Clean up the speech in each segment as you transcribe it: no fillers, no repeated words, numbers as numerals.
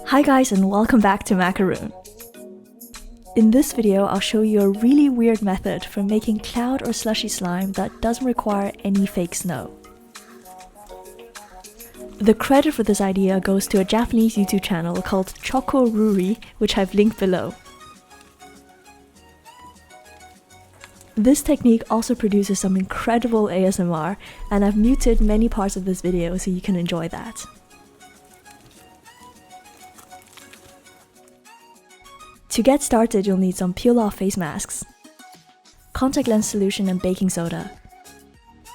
Hi guys, and welcome back to Macaroon. In this video, I'll show you a really weird method for making cloud or slushy slime that doesn't require any fake snow. The credit for this idea goes to a Japanese YouTube channel called Choco Ruri, which I've linked below. This technique also produces some incredible ASMR, and I've muted many parts of this video so you can enjoy that. To get started, you'll need some peel-off face masks, contact lens solution and baking soda,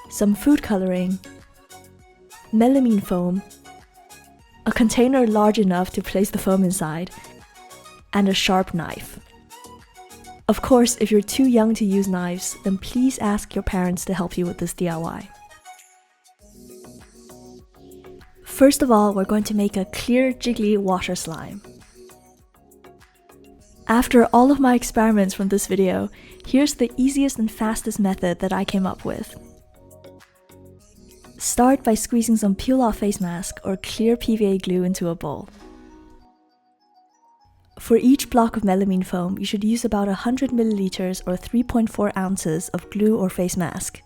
some food coloring, melamine foam, a container large enough to place the foam inside, and a sharp knife. Of course, if you're too young to use knives, then please ask your parents to help you with this DIY. First of all, we're going to make a clear, jiggly water slime. After all of my experiments from this video, here's the easiest and fastest method that I came up with. Start by squeezing some peel-off face mask or clear PVA glue into a bowl. For each block of melamine foam, you should use about 100 milliliters or 3.4 ounces of glue or face mask.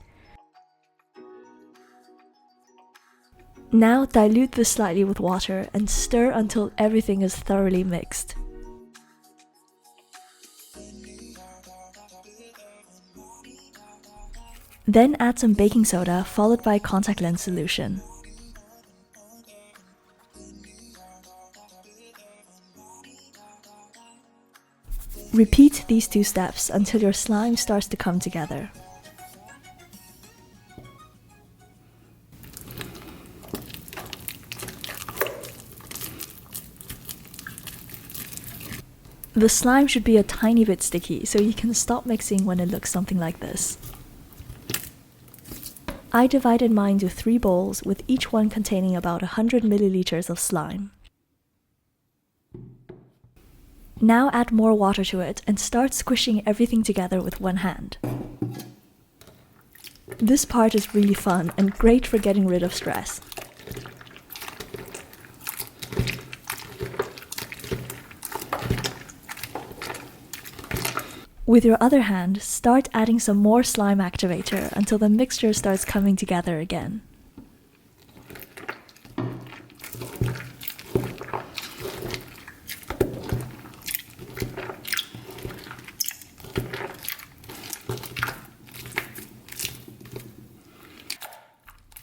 Now dilute this slightly with water and stir until everything is thoroughly mixed. Then add some baking soda followed by contact lens solution. Repeat these two steps until your slime starts to come together. The slime should be a tiny bit sticky, so you can stop mixing when it looks something like this. I divided mine into 3 bowls, with each one containing about 100 milliliters of slime. Now add more water to it and start squishing everything together with one hand. This part is really fun and great for getting rid of stress. With your other hand, start adding some more slime activator until the mixture starts coming together again.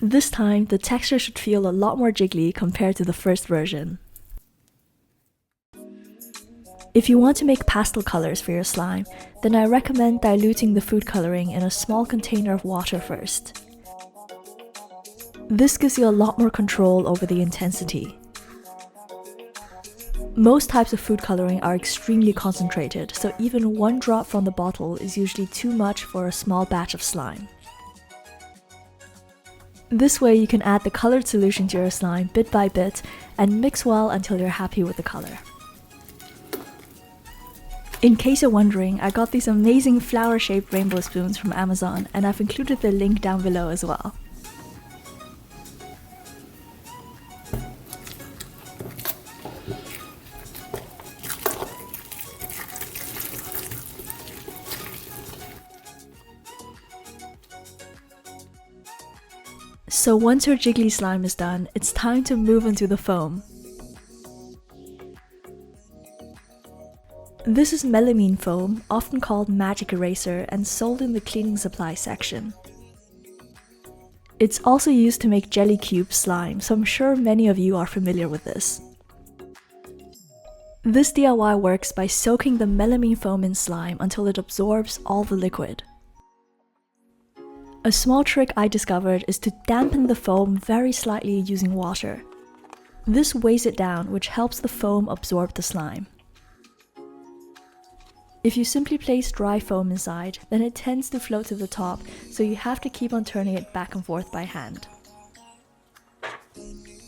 This time, the texture should feel a lot more jiggly compared to the first version. If you want to make pastel colors for your slime, then I recommend diluting the food coloring in a small container of water first. This gives you a lot more control over the intensity. Most types of food coloring are extremely concentrated, so even 1 drop from the bottle is usually too much for a small batch of slime. This way you can add the colored solution to your slime bit by bit and mix well until you're happy with the color. In case you're wondering, I got these amazing flower-shaped rainbow spoons from Amazon, and I've included the link down below as well. So once your jiggly slime is done, it's time to move into the foam. This is melamine foam, often called magic eraser, and sold in the cleaning supply section. It's also used to make jelly cube slime, so I'm sure many of you are familiar with this. This DIY works by soaking the melamine foam in slime until it absorbs all the liquid. A small trick I discovered is to dampen the foam very slightly using water. This weighs it down, which helps the foam absorb the slime. If you simply place dry foam inside, then it tends to float to the top, so you have to keep on turning it back and forth by hand.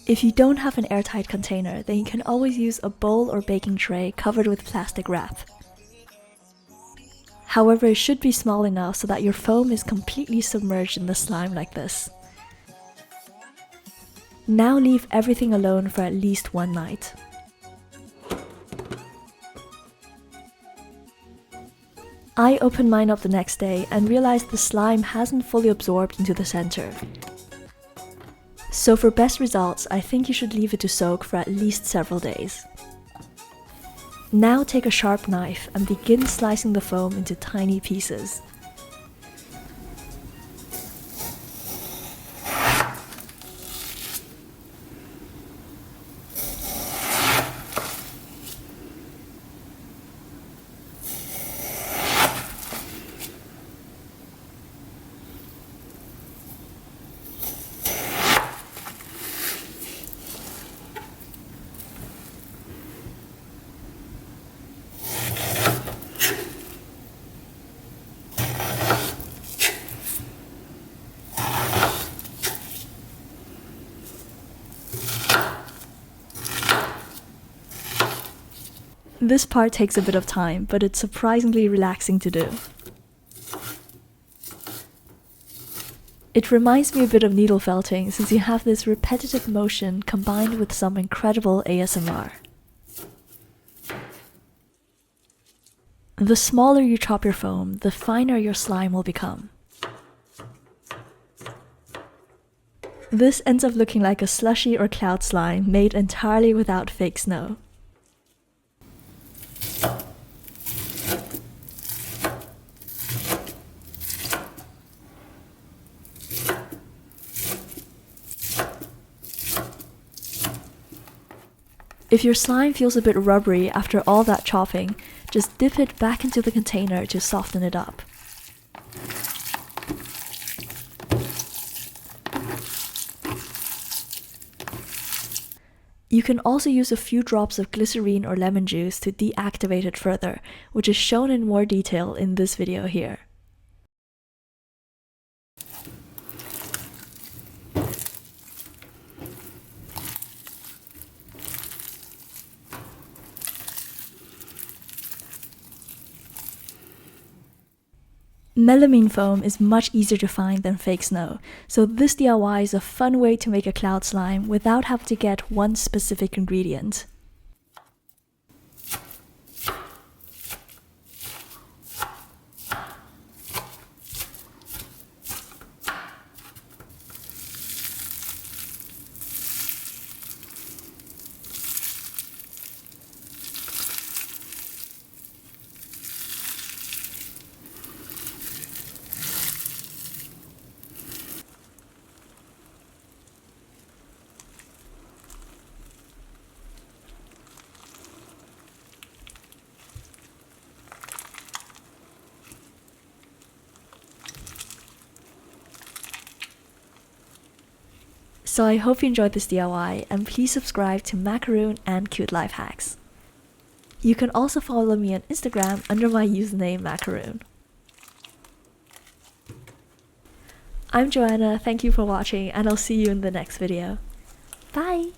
If you don't have an airtight container, then you can always use a bowl or baking tray covered with plastic wrap. However, it should be small enough so that your foam is completely submerged in the slime like this. Now leave everything alone for at least one night. I opened mine up the next day and realized the slime hasn't fully absorbed into the center. So for best results, I think you should leave it to soak for at least several days. Now take a sharp knife and begin slicing the foam into tiny pieces. This part takes a bit of time, but it's surprisingly relaxing to do. It reminds me a bit of needle felting since you have this repetitive motion combined with some incredible ASMR. The smaller you chop your foam, the finer your slime will become. This ends up looking like a slushy or cloud slime made entirely without fake snow. If your slime feels a bit rubbery after all that chopping, just dip it back into the container to soften it up. You can also use a few drops of glycerin or lemon juice to deactivate it further, which is shown in more detail in this video here. Melamine foam is much easier to find than fake snow, so this DIY is a fun way to make a cloud slime without having to get one specific ingredient. So I hope you enjoyed this DIY, and please subscribe to Macaroon and Cute Life Hacks. You can also follow me on Instagram under my username Macaroon. I'm Joanna, thank you for watching, and I'll see you in the next video. Bye!